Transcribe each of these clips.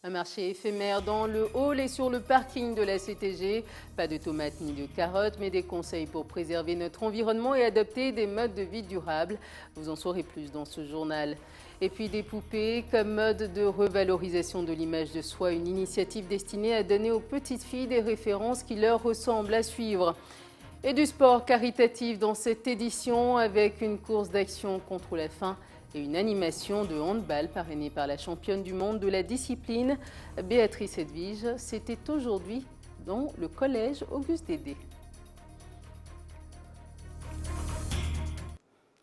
Un marché éphémère dans le hall et sur le parking de la CTG. Pas de tomates ni de carottes, mais des conseils pour préserver notre environnement et adopter des modes de vie durables. Vous en saurez plus dans ce journal. Et puis des poupées comme mode de revalorisation de l'image de soi, une initiative destinée à donner aux petites filles des références qui leur ressemblent à suivre. Et du sport caritatif dans cette édition avec une course d'action contre la faim et une animation de handball parrainée par la championne du monde de la discipline, Béatrice Edwige. C'était aujourd'hui dans le collège Auguste Dédé.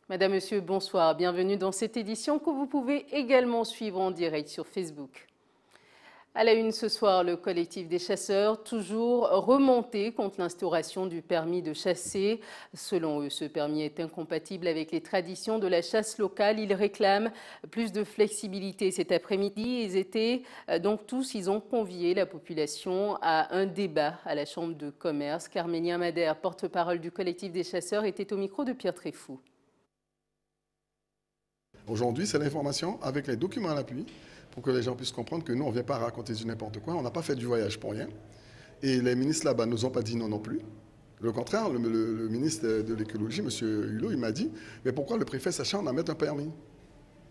Madame, Monsieur, bonsoir. Bienvenue dans cette édition que vous pouvez également suivre en direct sur Facebook. À la une ce soir, le collectif des chasseurs, toujours remonté contre l'instauration du permis de chasser. Selon eux, ce permis est incompatible avec les traditions de la chasse locale. Ils réclament plus de flexibilité cet après-midi. Ils ont convié la population à un débat à la Chambre de commerce. Carménia Madère, porte-parole du collectif des chasseurs, était au micro de Pierre Tréfou. Aujourd'hui, c'est l'information avec les documents à l'appui pour que les gens puissent comprendre que nous, on ne vient pas raconter du n'importe quoi. On n'a pas fait du voyage pour rien. Et les ministres là-bas ne nous ont pas dit non plus. Le contraire, le ministre de l'écologie, M. Hulot, il m'a dit « Mais pourquoi le préfet s'acharne à mettre un permis ?»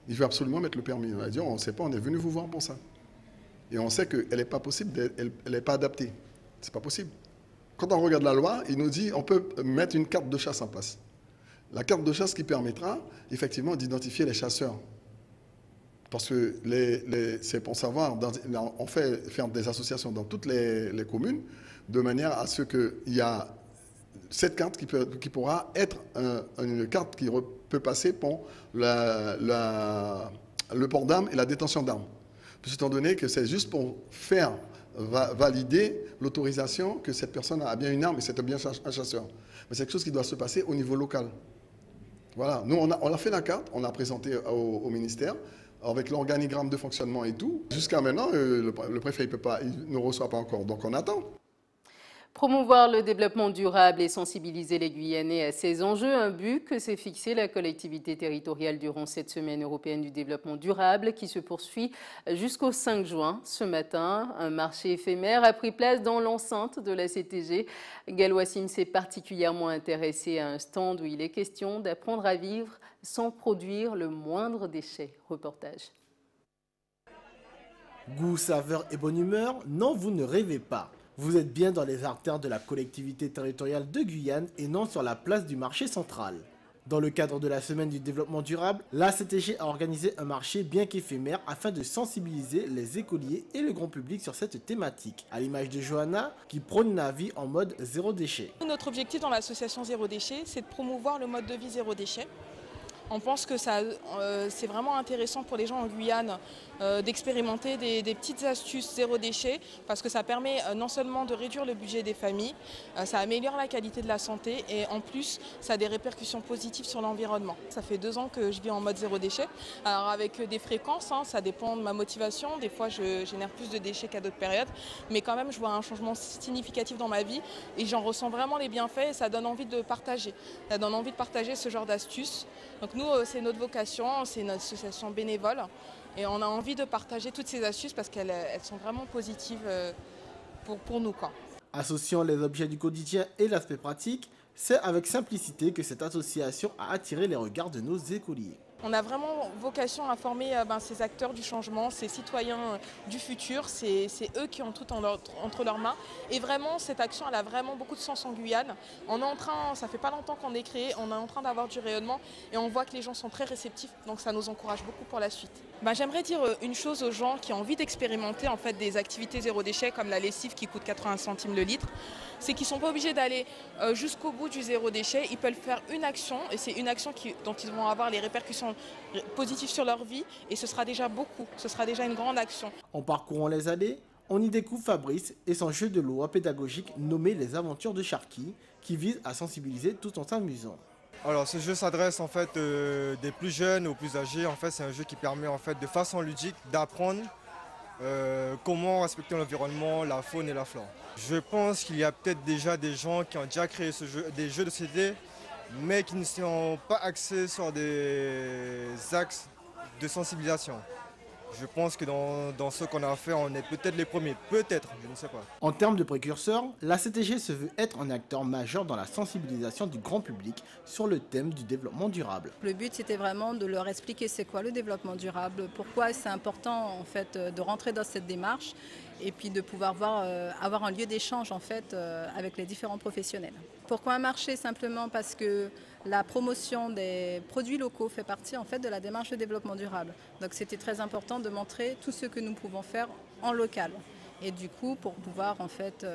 Il veut absolument mettre le permis. On a dit « On ne sait pas, on est venu vous voir pour ça. » Et on sait qu'elle n'est pas possible, elle n'est pas adaptée. Ce n'est pas possible. Quand on regarde la loi, il nous dit on peut mettre une carte de chasse en place. La carte de chasse qui permettra effectivement d'identifier les chasseurs. Parce que c'est pour savoir, on fait faire des associations dans toutes les communes, de manière à ce qu'il y a cette carte qui pourra être une carte qui peut passer pour le port d'armes et la détention d'armes. Étant donné que c'est juste pour faire valider l'autorisation que cette personne a bien une arme et c'est bien un chasseur. Mais c'est quelque chose qui doit se passer au niveau local. Voilà, nous on a fait la carte, on a présenté au ministère, avec l'organigramme de fonctionnement et tout. Jusqu'à maintenant, le préfet il ne reçoit pas encore, donc on attend. Promouvoir le développement durable et sensibiliser les Guyanais à ces enjeux, un but que s'est fixé la collectivité territoriale durant cette semaine européenne du développement durable qui se poursuit jusqu'au 5 juin. Ce matin, un marché éphémère a pris place dans l'enceinte de la CTG. Galwassim s'est particulièrement intéressé à un stand où il est question d'apprendre à vivre sans produire le moindre déchet. Reportage. Goût, saveur et bonne humeur, non, vous ne rêvez pas. Vous êtes bien dans les artères de la collectivité territoriale de Guyane et non sur la place du marché central. Dans le cadre de la semaine du développement durable, la CTG a organisé un marché bien qu'éphémère afin de sensibiliser les écoliers et le grand public sur cette thématique. À l'image de Johanna, qui prône la vie en mode zéro déchet. Notre objectif dans l'association Zéro Déchet, c'est de promouvoir le mode de vie zéro déchet. On pense que c'est vraiment intéressant pour les gens en Guyane d'expérimenter des petites astuces zéro déchet parce que ça permet non seulement de réduire le budget des familles, ça améliore la qualité de la santé et en plus ça a des répercussions positives sur l'environnement. Ça fait 2 ans que je vis en mode zéro déchet. Alors avec des fréquences, ça dépend de ma motivation. Des fois je génère plus de déchets qu'à d'autres périodes, mais quand même je vois un changement significatif dans ma vie et j'en ressens vraiment les bienfaits et ça donne envie de partager. Ça donne envie de partager ce genre d'astuces. Donc nous, c'est notre vocation, c'est une association bénévole et on a envie de partager toutes ces astuces parce qu'elles sont vraiment positives pour nous. Associant les objets du quotidien et l'aspect pratique, c'est avec simplicité que cette association a attiré les regards de nos écoliers. On a vraiment vocation à former ces acteurs du changement, ces citoyens du futur, c'est eux qui ont tout entre leurs mains. Et vraiment, cette action, elle a vraiment beaucoup de sens en Guyane. Ça fait pas longtemps qu'on est créé, on est en train d'avoir du rayonnement et on voit que les gens sont très réceptifs, donc ça nous encourage beaucoup pour la suite. J'aimerais dire une chose aux gens qui ont envie d'expérimenter en fait, des activités zéro déchet comme la lessive qui coûte 80 centimes le litre, c'est qu'ils ne sont pas obligés d'aller jusqu'au bout du zéro déchet, ils peuvent faire une action et c'est une action dont ils vont avoir les répercussions positif sur leur vie et ce sera déjà beaucoup, ce sera déjà une grande action. En parcourant les allées, on y découvre Fabrice et son jeu de loi pédagogique nommé Les Aventures de Sharky qui vise à sensibiliser tout en s'amusant. Alors ce jeu s'adresse en fait des plus jeunes aux plus âgés. En fait c'est un jeu qui permet en fait de façon ludique d'apprendre comment respecter l'environnement, la faune et la flore. Je pense qu'il y a peut-être déjà des gens qui ont déjà créé des jeux de société mais qui ne sont pas axés sur des axes de sensibilisation. Je pense que dans ce qu'on a fait, on est peut-être les premiers, peut-être, je ne sais pas. En termes de précurseurs, la CTG se veut être un acteur majeur dans la sensibilisation du grand public sur le thème du développement durable. Le but, c'était vraiment de leur expliquer c'est quoi le développement durable, pourquoi c'est important en fait de rentrer dans cette démarche et puis de pouvoir avoir un lieu d'échange en fait avec les différents professionnels. Pourquoi un marché? Simplement parce que la promotion des produits locaux fait partie en fait de la démarche de développement durable. Donc c'était très important de montrer tout ce que nous pouvons faire en local. Et du coup, pour pouvoir en fait,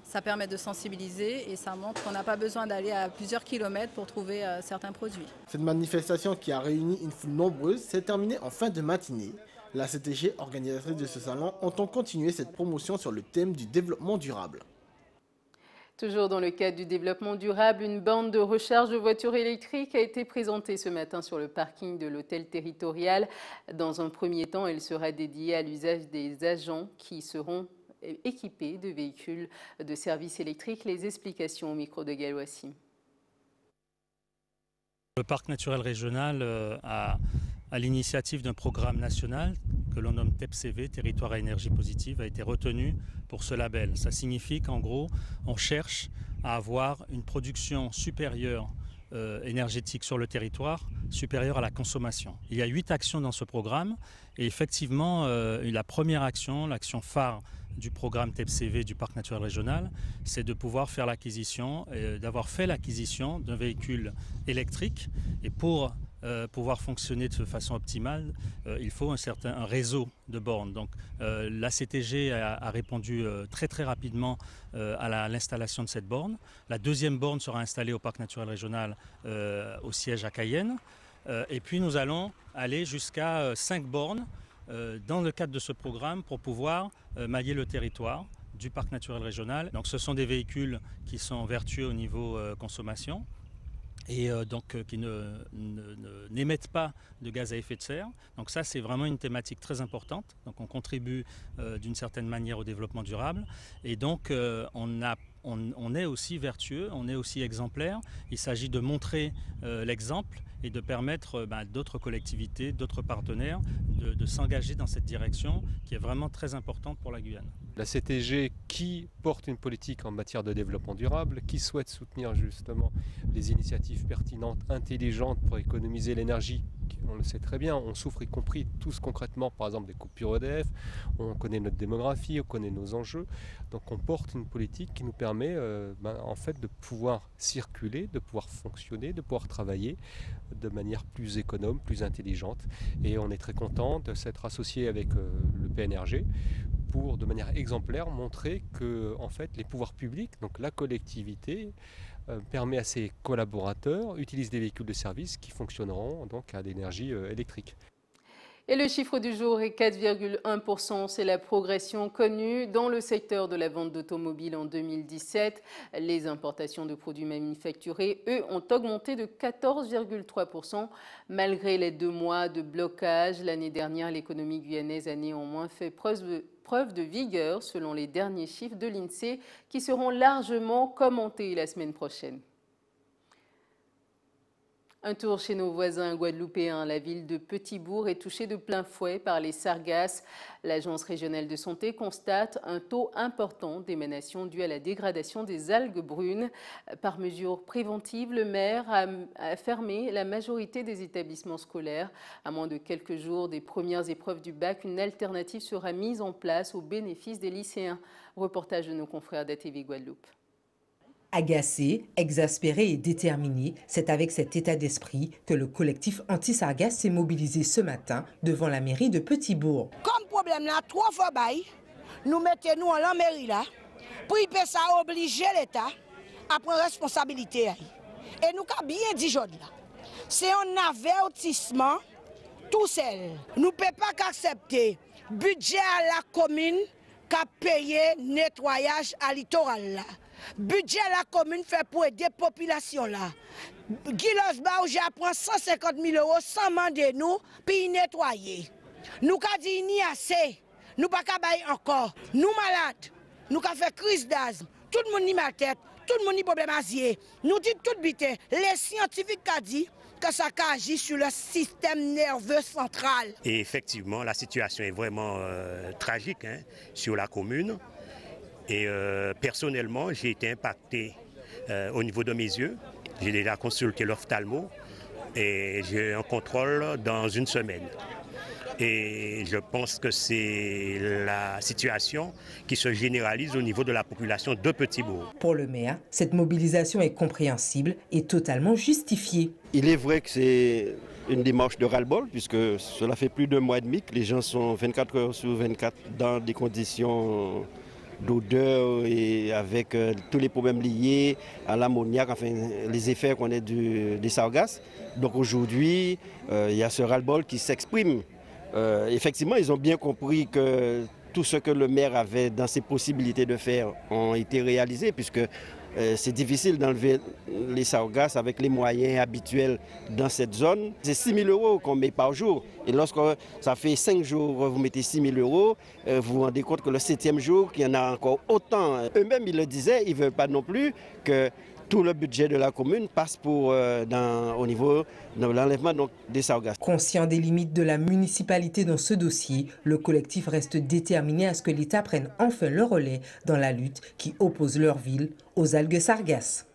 ça permet de sensibiliser et ça montre qu'on n'a pas besoin d'aller à plusieurs kilomètres pour trouver certains produits. Cette manifestation qui a réuni une foule nombreuse s'est terminée en fin de matinée. La CTG, organisatrice de ce salon, entend continuer cette promotion sur le thème du développement durable. Toujours dans le cadre du développement durable, une borne de recharge de voitures électriques a été présentée ce matin sur le parking de l'hôtel territorial. Dans un premier temps, elle sera dédiée à l'usage des agents qui seront équipés de véhicules de service électrique. Les explications au micro de Galouassim. Le parc naturel régional à l'initiative d'un programme national que l'on nomme TEPCV, Territoire à énergie positive, a été retenu pour ce label. Ça signifie qu'en gros, on cherche à avoir une production supérieure énergétique sur le territoire, supérieure à la consommation. Il y a 8 actions dans ce programme et effectivement, la première action, l'action phare du programme TEPCV du parc naturel régional, c'est de pouvoir faire l'acquisition, d'avoir fait l'acquisition d'un véhicule électrique. Et pour pouvoir fonctionner de façon optimale, il faut un réseau de bornes. Donc la CTG a répondu très rapidement à l'installation de cette borne. La deuxième borne sera installée au parc naturel régional au siège à Cayenne. Et puis nous allons aller jusqu'à 5 bornes dans le cadre de ce programme pour pouvoir mailler le territoire du parc naturel régional. Donc ce sont des véhicules qui sont vertueux au niveau consommation et qui n'émettent pas de gaz à effet de serre. Donc ça, c'est vraiment une thématique très importante. Donc on contribue d'une certaine manière au développement durable. Et donc on est aussi vertueux, on est aussi exemplaire. Il s'agit de montrer l'exemple et de permettre d'autres collectivités, d'autres partenaires de s'engager dans cette direction qui est vraiment très importante pour la Guyane. La CTG qui porte une politique en matière de développement durable, qui souhaite soutenir justement les initiatives pertinentes, intelligentes pour économiser l'énergie. On le sait très bien, on souffre y compris tous concrètement par exemple des coupures EDF, on connaît notre démographie, on connaît nos enjeux. Donc on porte une politique qui nous permet en fait de pouvoir circuler, de pouvoir fonctionner, de pouvoir travailler de manière plus économe, plus intelligente. Et on est très content de s'être associé avec le PNRG pour de manière exemplaire montrer que en fait, les pouvoirs publics, donc la collectivité, permet à ses collaborateurs d'utiliser des véhicules de service qui fonctionneront donc à l'énergie électrique. Et le chiffre du jour est 4,1%. C'est la progression connue dans le secteur de la vente d'automobiles en 2017. Les importations de produits manufacturés, eux, ont augmenté de 14,3%. Malgré les 2 mois de blocage, l'année dernière, l'économie guyanaise a néanmoins fait preuve de vigueur, selon les derniers chiffres de l'INSEE, qui seront largement commentés la semaine prochaine. Un tour chez nos voisins guadeloupéens. La ville de Petit-Bourg est touchée de plein fouet par les sargasses. L'Agence régionale de santé constate un taux important d'émanation dû à la dégradation des algues brunes. Par mesure préventive, le maire a fermé la majorité des établissements scolaires. À moins de quelques jours des premières épreuves du bac, une alternative sera mise en place au bénéfice des lycéens. Reportage de nos confrères d'ATV Guadeloupe. Agacé, exaspéré et déterminé, c'est avec cet état d'esprit que le collectif anti-sargasse s'est mobilisé ce matin devant la mairie de Petit-Bourg. Comme problème là, 3 fois bail, nous mettons nous en la mairie là, pour ça obliger l'État à prendre responsabilité. Et nous avons bien dit aujourd'hui là, c'est un avertissement tout seul. Nous ne pouvons pas accepter budget à la commune qu'a payé nettoyage à littoral là. Budget la commune fait pour aider la population là. Guilos Baouja prend 150 000 € sans demander nous, puis nettoyer. Nous avons dit ni assez, nous pas bailler encore. Nous malades, nous avons fait crise d'asthme, tout le monde ni mal tête, tout le monde ni problème asier. Nous dit tout bité. Les scientifiques ont dit, que ça agit sur le système nerveux central. Et effectivement, la situation est vraiment tragique sur la commune. Et personnellement, j'ai été impacté au niveau de mes yeux. J'ai déjà consulté l'ophtalmo et j'ai un contrôle dans une semaine. Et je pense que c'est la situation qui se généralise au niveau de la population de Petit-Bourg. Pour le maire, cette mobilisation est compréhensible et totalement justifiée. Il est vrai que c'est une démarche de ras-le-bol, puisque cela fait plus d'un mois et demi que les gens sont 24 heures sur 24 dans des conditions d'odeur et avec tous les problèmes liés à l'ammoniac, enfin les effets qu'on a des sargasses. Donc aujourd'hui, il y a ce ras-le-bol qui s'exprime. Effectivement, ils ont bien compris que tout ce que le maire avait dans ses possibilités de faire ont été réalisés, puisque c'est difficile d'enlever les sargasses avec les moyens habituels dans cette zone. C'est 6 000 € qu'on met par jour. Et lorsque ça fait 5 jours, vous mettez 6 000 €, vous vous rendez compte que le 7e jour, qu'il y en a encore autant. Eux-mêmes, ils le disaient, ils ne veulent pas non plus que tout le budget de la commune passe au niveau de l'enlèvement des sargasses. Conscient des limites de la municipalité dans ce dossier, le collectif reste déterminé à ce que l'État prenne enfin le relais dans la lutte qui oppose leur ville aux algues sargasses.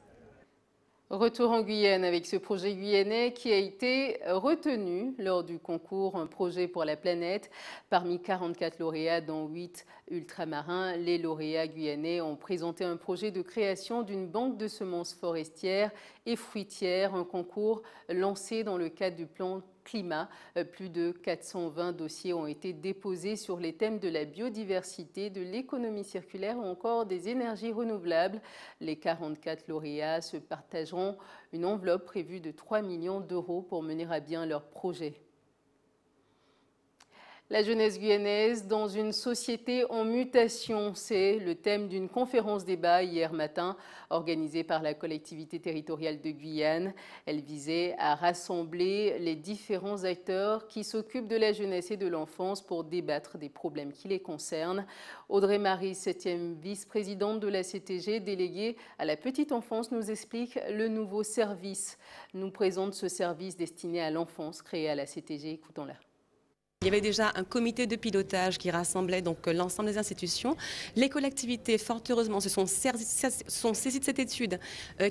Retour en Guyane avec ce projet guyanais qui a été retenu lors du concours Un projet pour la planète. Parmi 44 lauréats, dont 8 ultramarins, les lauréats guyanais ont présenté un projet de création d'une banque de semences forestières et fruitières, un concours lancé dans le cadre du plan climat. Plus de 420 dossiers ont été déposés sur les thèmes de la biodiversité, de l'économie circulaire ou encore des énergies renouvelables. Les 44 lauréats se partageront une enveloppe prévue de 3 millions d'euros pour mener à bien leur projet. La jeunesse guyanaise dans une société en mutation, c'est le thème d'une conférence débat hier matin organisée par la collectivité territoriale de Guyane. Elle visait à rassembler les différents acteurs qui s'occupent de la jeunesse et de l'enfance pour débattre des problèmes qui les concernent. Audrey Marie, 7e vice-présidente de la CTG, déléguée à la petite enfance, nous explique le nouveau service. Nous présente ce service destiné à l'enfance créé à la CTG. Écoutons-la. Il y avait déjà un comité de pilotage qui rassemblait donc l'ensemble des institutions. Les collectivités, fort heureusement, se sont saisies de cette étude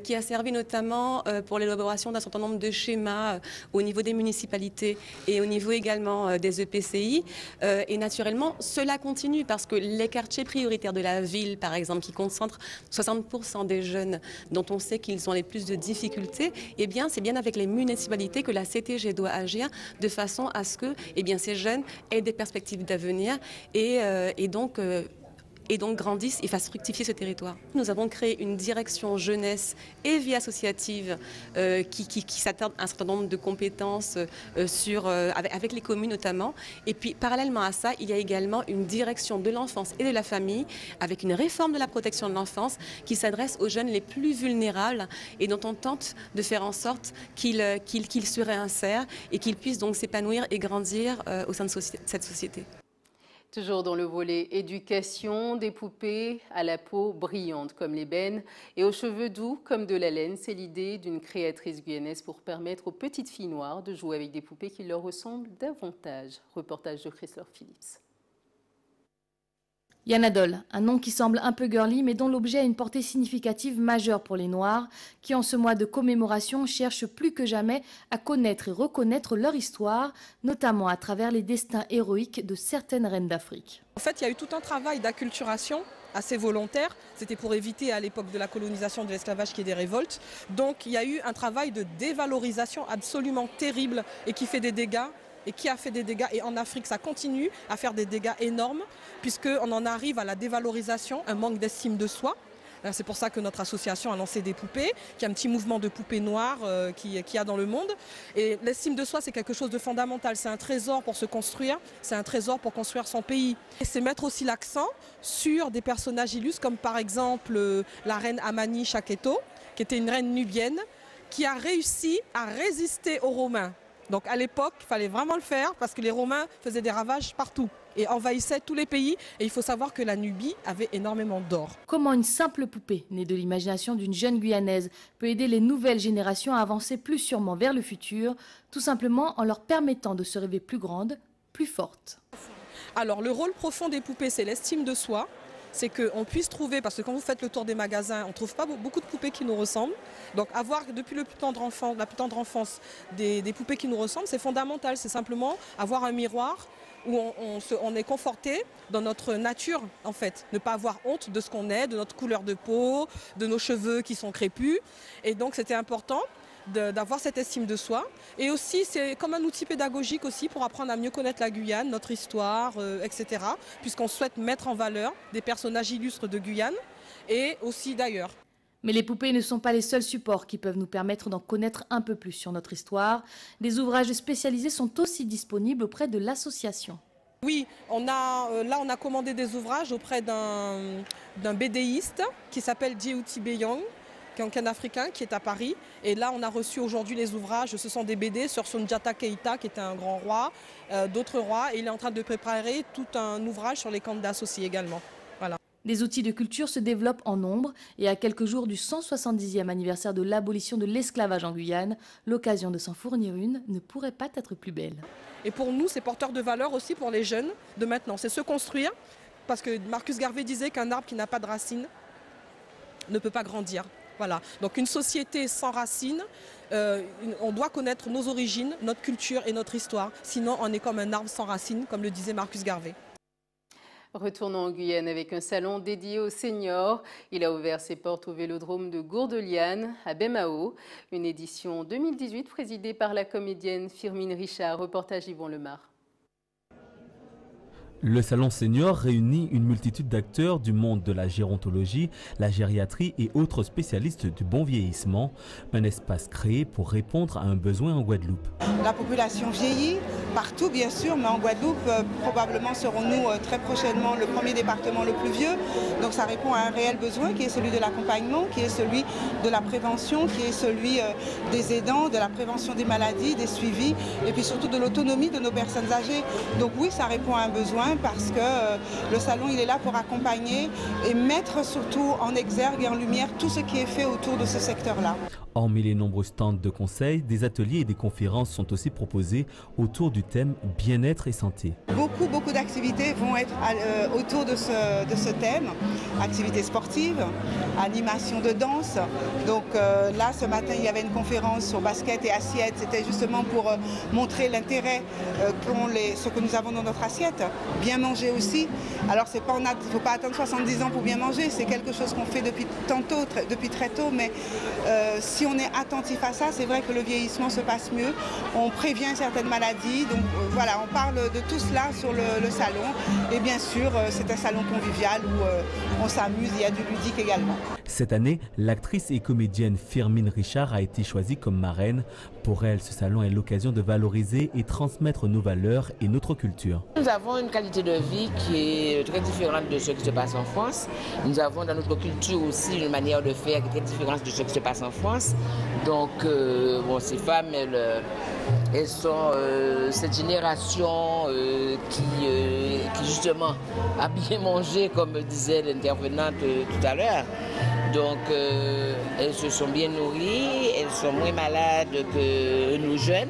qui a servi notamment pour l'élaboration d'un certain nombre de schémas au niveau des municipalités et au niveau également des EPCI. Et naturellement, cela continue parce que les quartiers prioritaires de la ville, par exemple, qui concentrent 60% des jeunes dont on sait qu'ils ont les plus de difficultés, eh bien, c'est bien avec les municipalités que la CTG doit agir de façon à ce que ces jeunes aient des perspectives d'avenir et donc grandissent et fassent fructifier ce territoire. Nous avons créé une direction jeunesse et vie associative qui s'attarde à un certain nombre de compétences avec les communes notamment. Et puis parallèlement à ça, il y a également une direction de l'enfance et de la famille avec une réforme de la protection de l'enfance qui s'adresse aux jeunes les plus vulnérables et dont on tente de faire en sorte qu'ils se réinsèrent et qu'ils puissent donc s'épanouir et grandir au sein de cette société. Toujours dans le volet éducation, des poupées à la peau brillante comme l'ébène et aux cheveux doux comme de la laine. C'est l'idée d'une créatrice guyanaise pour permettre aux petites filles noires de jouer avec des poupées qui leur ressemblent davantage. Reportage de Christophe Phillips. Yanadol, un nom qui semble un peu girly mais dont l'objet a une portée significative majeure pour les Noirs qui en ce mois de commémoration cherchent plus que jamais à connaître et reconnaître leur histoire, notamment à travers les destins héroïques de certaines reines d'Afrique. En fait, il y a eu tout un travail d'acculturation assez volontaire. C'était pour éviter à l'époque de la colonisation de l'esclavage qu'il y ait des révoltes. Donc il y a eu un travail de dévalorisation absolument terrible et qui fait des dégâts. Et qui a fait des dégâts, et en Afrique ça continue à faire des dégâts énormes, puisqu'on en arrive à la dévalorisation, un manque d'estime de soi. C'est pour ça que notre association a lancé des poupées, qui a un petit mouvement de poupées noires qu'il y a dans le monde. Et l'estime de soi, c'est quelque chose de fondamental, c'est un trésor pour se construire, c'est un trésor pour construire son pays. Et c'est mettre aussi l'accent sur des personnages illustres, comme par exemple la reine Amani Shaketo, qui était une reine nubienne, qui a réussi à résister aux Romains. Donc à l'époque, il fallait vraiment le faire parce que les Romains faisaient des ravages partout. et envahissait tous les pays. Et il faut savoir que la Nubie avait énormément d'or. Comment une simple poupée, née de l'imagination d'une jeune Guyanaise, peut aider les nouvelles générations à avancer plus sûrement vers le futur, tout simplement en leur permettant de se rêver plus grandes, plus fortes. Alors le rôle profond des poupées, c'est l'estime de soi. C'est qu'on puisse trouver, parce que quand vous faites le tour des magasins, on ne trouve pas beaucoup de poupées qui nous ressemblent. Donc avoir depuis la plus tendre enfance des poupées qui nous ressemblent, c'est fondamental. C'est simplement avoir un miroir où on est conforté dans notre nature en fait. Ne pas avoir honte de ce qu'on est, de notre couleur de peau, de nos cheveux qui sont crépus. Et donc c'était important d'avoir cette estime de soi. Et aussi, c'est comme un outil pédagogique aussi pour apprendre à mieux connaître la Guyane, notre histoire, etc. Puisqu'on souhaite mettre en valeur des personnages illustres de Guyane et aussi d'ailleurs. Mais les poupées ne sont pas les seuls supports qui peuvent nous permettre d'en connaître un peu plus sur notre histoire. Des ouvrages spécialisés sont aussi disponibles auprès de l'association. Oui, on a commandé des ouvrages auprès d'un BDiste qui s'appelle Djeuti Beyong, qui est un Africain, qui est à Paris. Et là, on a reçu aujourd'hui les ouvrages. Ce sont des BD sur Soundiata Keita, qui était un grand roi, d'autres rois. Et il est en train de préparer tout un ouvrage sur les Kandas aussi également. Voilà. Des outils de culture se développent en nombre. Et à quelques jours du 170e anniversaire de l'abolition de l'esclavage en Guyane, l'occasion de s'en fournir une ne pourrait pas être plus belle. Et pour nous, c'est porteur de valeur aussi pour les jeunes de maintenant. C'est se construire. Parce que Marcus Garvey disait qu'un arbre qui n'a pas de racines ne peut pas grandir. Voilà. Donc une société sans racines, on doit connaître nos origines, notre culture et notre histoire. Sinon, on est comme un arbre sans racines, comme le disait Marcus Garvey. Retournons en Guyane avec un salon dédié aux seniors. Il a ouvert ses portes au vélodrome de Gourdeliane, à Bemao. Une édition 2018 présidée par la comédienne Firmin Richard. Reportage Yvon Lemar. Le salon senior réunit une multitude d'acteurs du monde de la gérontologie, la gériatrie et autres spécialistes du bon vieillissement. Un espace créé pour répondre à un besoin en Guadeloupe. La population vieillit partout bien sûr, mais en Guadeloupe probablement serons-nous très prochainement le premier département le plus vieux. Donc ça répond à un réel besoin qui est celui de l'accompagnement, qui est celui de la prévention, qui est celui des aidants, de la prévention des maladies, des suivis et puis surtout de l'autonomie de nos personnes âgées. Donc oui, ça répond à un besoin parce que le salon il est là pour accompagner et mettre surtout en exergue et en lumière tout ce qui est fait autour de ce secteur-là. Hormis les nombreux stands de conseils, des ateliers et des conférences sont aussi proposés autour du thème bien-être et santé. Beaucoup d'activités vont être autour de ce thème. Activités sportives, animation de danse. Donc là, ce matin, il y avait une conférence sur basket et assiette. C'était justement pour montrer l'intérêt ce que nous avons dans notre assiette. Bien manger aussi. Alors, il ne faut pas attendre 70 ans pour bien manger. C'est quelque chose qu'on fait depuis très tôt. Mais si on est attentif à ça, c'est vrai que le vieillissement se passe mieux. On prévient certaines maladies. Donc voilà, on parle de tout cela sur le salon. Et bien sûr, c'est un salon convivial où on s'amuse, il y a du ludique également. Cette année, l'actrice et comédienne Firmin Richard a été choisie comme marraine. Pour elle, ce salon est l'occasion de valoriser et transmettre nos valeurs et notre culture. Nous avons une qualité de vie qui est très différente de ce qui se passe en France. Nous avons dans notre culture aussi une manière de faire qui est très différente de ce qui se passe en France. Donc, ces femmes, elles sont cette génération qui justement a bien mangé, comme disait l'intervenante tout à l'heure. Donc, elles se sont bien nourries, elles sont moins malades que nous jeunes.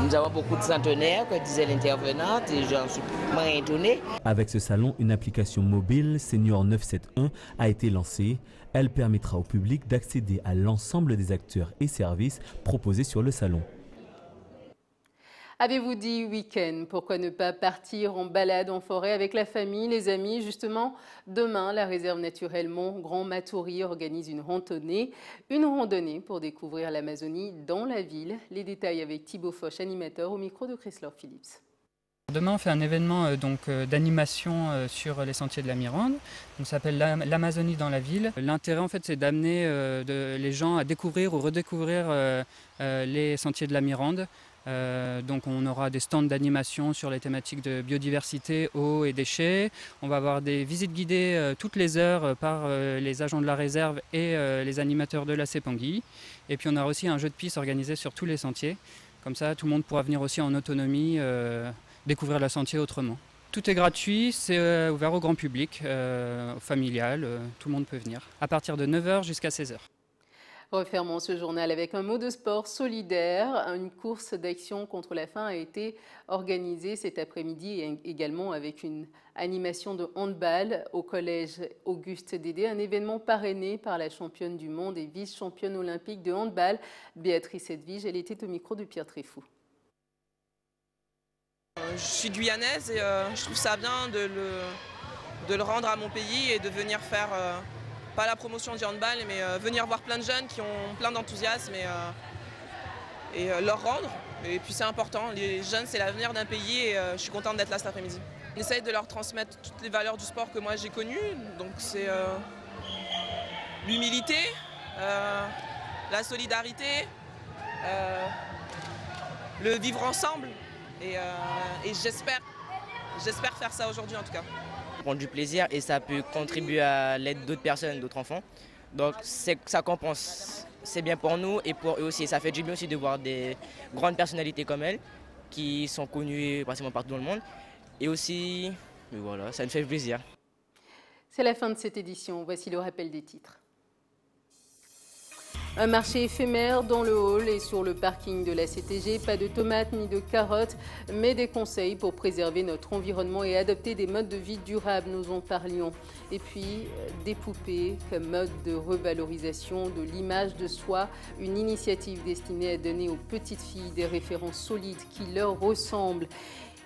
Nous avons beaucoup de centenaires, comme disait l'intervenante, et j'en suis moins étonnée. Avec ce salon, une application mobile, Senior 971, a été lancée. Elle permettra au public d'accéder à l'ensemble des acteurs et services proposés sur le salon. Avez-vous dit week-end? Pourquoi ne pas partir en balade en forêt avec la famille, les amis? Justement, demain, la réserve naturelle Mont-Grand-Matoury organise une randonnée pour découvrir l'Amazonie dans la ville. Les détails avec Thibaut Foch, animateur, au micro de Chris-Laure Phillips. Demain, on fait un événement d'animation sur les sentiers de la Mirande. Ça s'appelle l'Amazonie dans la ville. L'intérêt, en fait, c'est d'amener les gens à découvrir ou redécouvrir les sentiers de la Mirande. Donc on aura des stands d'animation sur les thématiques de biodiversité, eau et déchets. On va avoir des visites guidées toutes les heures par les agents de la réserve et les animateurs de la Sepangui. Et puis on aura aussi un jeu de piste organisé sur tous les sentiers. Comme ça, tout le monde pourra venir aussi en autonomie découvrir le sentier autrement. Tout est gratuit, c'est ouvert au grand public, familial, tout le monde peut venir. À partir de 9h jusqu'à 16h. Refermons ce journal avec un mot de sport solidaire. Une course d'action contre la faim a été organisée cet après-midi et également avec une animation de handball au collège Auguste Dédé, un événement parrainé par la championne du monde et vice-championne olympique de handball, Béatrice Edwige. Elle était au micro de Pierre Tréfou. Je suis guyanaise et je trouve ça bien de le rendre à mon pays et de venir faire... pas la promotion du handball, mais venir voir plein de jeunes qui ont plein d'enthousiasme et leur rendre. Et puis c'est important, les jeunes c'est l'avenir d'un pays et je suis contente d'être là cet après-midi. On essaye de leur transmettre toutes les valeurs du sport que moi j'ai connues, donc c'est l'humilité, la solidarité, le vivre ensemble et j'espère faire ça aujourd'hui en tout cas. Prendre du plaisir et ça peut contribuer à l'aide d'autres personnes, d'autres enfants. Donc ça compense, c'est bien pour nous et pour eux aussi. Ça fait du bien aussi de voir des grandes personnalités comme elles qui sont connues pratiquement partout dans le monde. Et aussi, voilà, ça nous fait plaisir. C'est la fin de cette édition. Voici le rappel des titres. Un marché éphémère dans le hall et sur le parking de la CTG. Pas de tomates ni de carottes, mais des conseils pour préserver notre environnement et adopter des modes de vie durables, nous en parlions. Et puis, des poupées comme mode de revalorisation de l'image de soi. Une initiative destinée à donner aux petites filles des références solides qui leur ressemblent.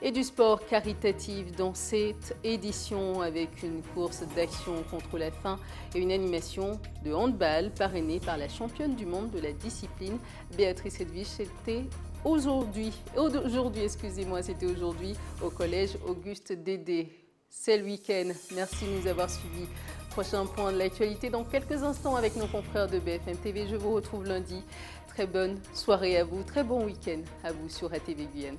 Et du sport caritatif dans cette édition avec une course d'action contre la faim et une animation de handball parrainée par la championne du monde de la discipline, Béatrice Edwige. C'était aujourd'hui au collège Auguste Dédé. C'est le week-end. Merci de nous avoir suivis. Prochain point de l'actualité dans quelques instants avec nos confrères de BFM TV. Je vous retrouve lundi. Très bonne soirée à vous, très bon week-end à vous sur ATV Guyane.